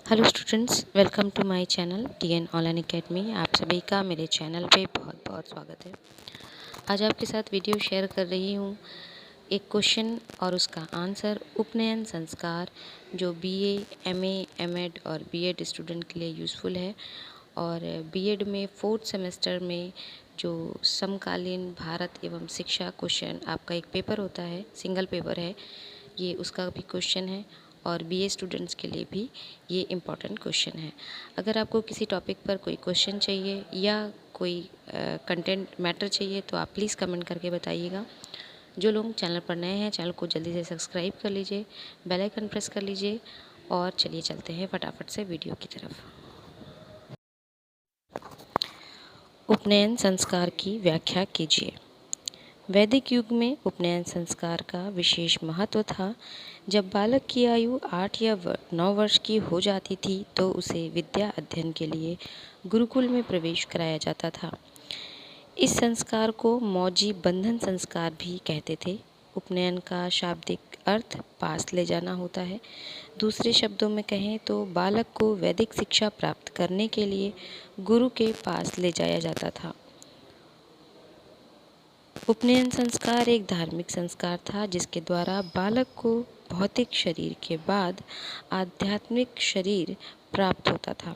Hello students, welcome to my channel TN online academy. आप सभी का मेरे चैनल पे बहुत बहुत स्वागत है। आज आपके साथ वीडियो शेयर कर रही हूँ एक क्वेश्चन और उसका आंसर। उपनयन संस्कार जो बीए, एमए, एमएड और बीएड स्टूडेंट के लिए यूज़फुल है। और बीएड में 4th सेमेस्टर में जो समकालीन भारत एवं शिक्षा क्वेश्चन आपका एक पेपर होता है, सिंगल पेपर है, ये उसका भी क्वेश्चन है। और बीए स्टूडेंट्स के लिए भी ये इम्पॉर्टेंट क्वेश्चन है। अगर आपको किसी टॉपिक पर कोई क्वेश्चन चाहिए या कोई कंटेंट मैटर चाहिए तो आप प्लीज़ कमेंट करके बताइएगा। जो लोग चैनल पर नए हैं, चैनल को जल्दी से सब्सक्राइब कर लीजिए, बेल आइकन प्रेस कर लीजिए। और चलिए चलते हैं फटाफट से वीडियो की तरफ। उपनयन संस्कार की व्याख्या कीजिए। वैदिक युग में उपनयन संस्कार का विशेष महत्व था। जब बालक की आयु 8 या 9 वर्ष की हो जाती थी तो उसे विद्या अध्ययन के लिए गुरुकुल में प्रवेश कराया जाता था। इस संस्कार को मौजी बंधन संस्कार भी कहते थे। उपनयन का शाब्दिक अर्थ पास ले जाना होता है। दूसरे शब्दों में कहें तो बालक को वैदिक शिक्षा प्राप्त करने के लिए गुरु के पास ले जाया जाता था। उपनयन संस्कार एक धार्मिक संस्कार था जिसके द्वारा बालक को भौतिक शरीर के बाद आध्यात्मिक शरीर प्राप्त होता था।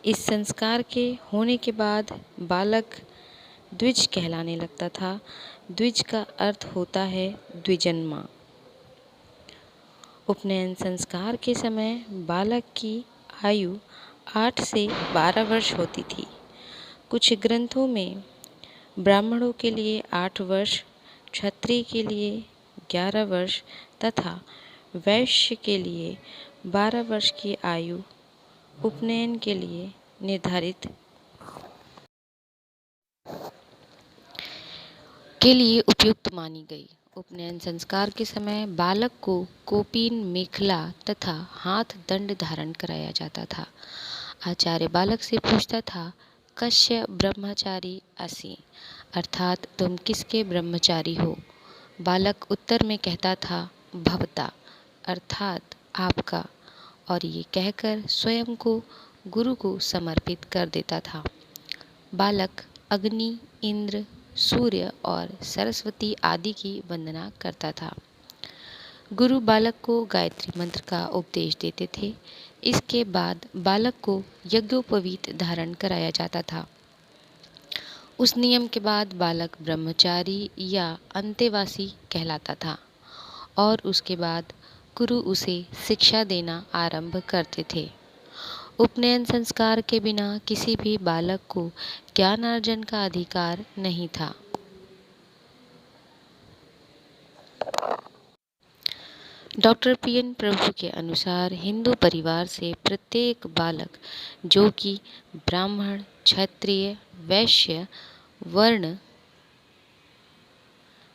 इस संस्कार के होने के बाद बालक द्विज कहलाने लगता था। द्विज का अर्थ होता है द्विजन्मा। उपनयन संस्कार के समय बालक की आयु 8 से 12 वर्ष होती थी। कुछ ग्रंथों में ब्राह्मणों के लिए 8 वर्ष, क्षत्रिय के लिए 11 वर्ष तथा वैश्य के लिए 12 वर्ष की आयु उपनयन के लिए निर्धारित के लिए उपयुक्त मानी गई। उपनयन संस्कार के समय बालक को कोपीन, मेखला तथा हाथ दंड धारण कराया जाता था। आचार्य बालक से पूछता था, कस्य ब्रह्मचारी असि, अर्थात तुम किसके ब्रह्मचारी हो। बालक उत्तर में कहता था, भवता, अर्थात आपका, और ये कहकर स्वयं को गुरु को समर्पित कर देता था। बालक अग्नि, इंद्र, सूर्य और सरस्वती आदि की वंदना करता था। गुरु बालक को गायत्री मंत्र का उपदेश देते थे। इसके बाद बालक को यज्ञोपवीत धारण कराया जाता था। उस नियम के बाद बालक ब्रह्मचारी या अंतेवासी कहलाता था और उसके बाद गुरु उसे शिक्षा देना आरंभ करते थे। उपनयन संस्कार के बिना किसी भी बालक को ज्ञानार्जन का अधिकार नहीं था। डॉक्टर पीएन प्रभु के अनुसार हिंदू परिवार से प्रत्येक बालक जो कि ब्राह्मण, क्षत्रिय, वैश्य वर्ण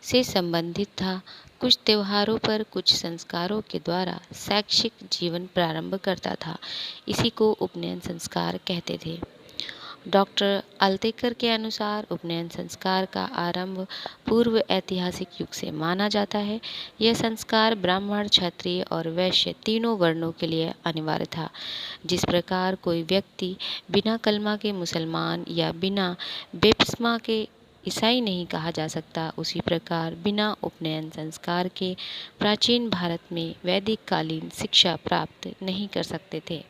से संबंधित था, कुछ त्योहारों पर कुछ संस्कारों के द्वारा शैक्षिक जीवन प्रारंभ करता था। इसी को उपनयन संस्कार कहते थे। डॉक्टर अल्तेकर के अनुसार उपनयन संस्कार का आरंभ पूर्व ऐतिहासिक युग से माना जाता है। यह संस्कार ब्राह्मण, क्षत्रिय और वैश्य तीनों वर्णों के लिए अनिवार्य था। जिस प्रकार कोई व्यक्ति बिना कलमा के मुसलमान या बिना बेपस्मा के ईसाई नहीं कहा जा सकता, उसी प्रकार बिना उपनयन संस्कार के प्राचीन भारत में वैदिक कालीन शिक्षा प्राप्त नहीं कर सकते थे।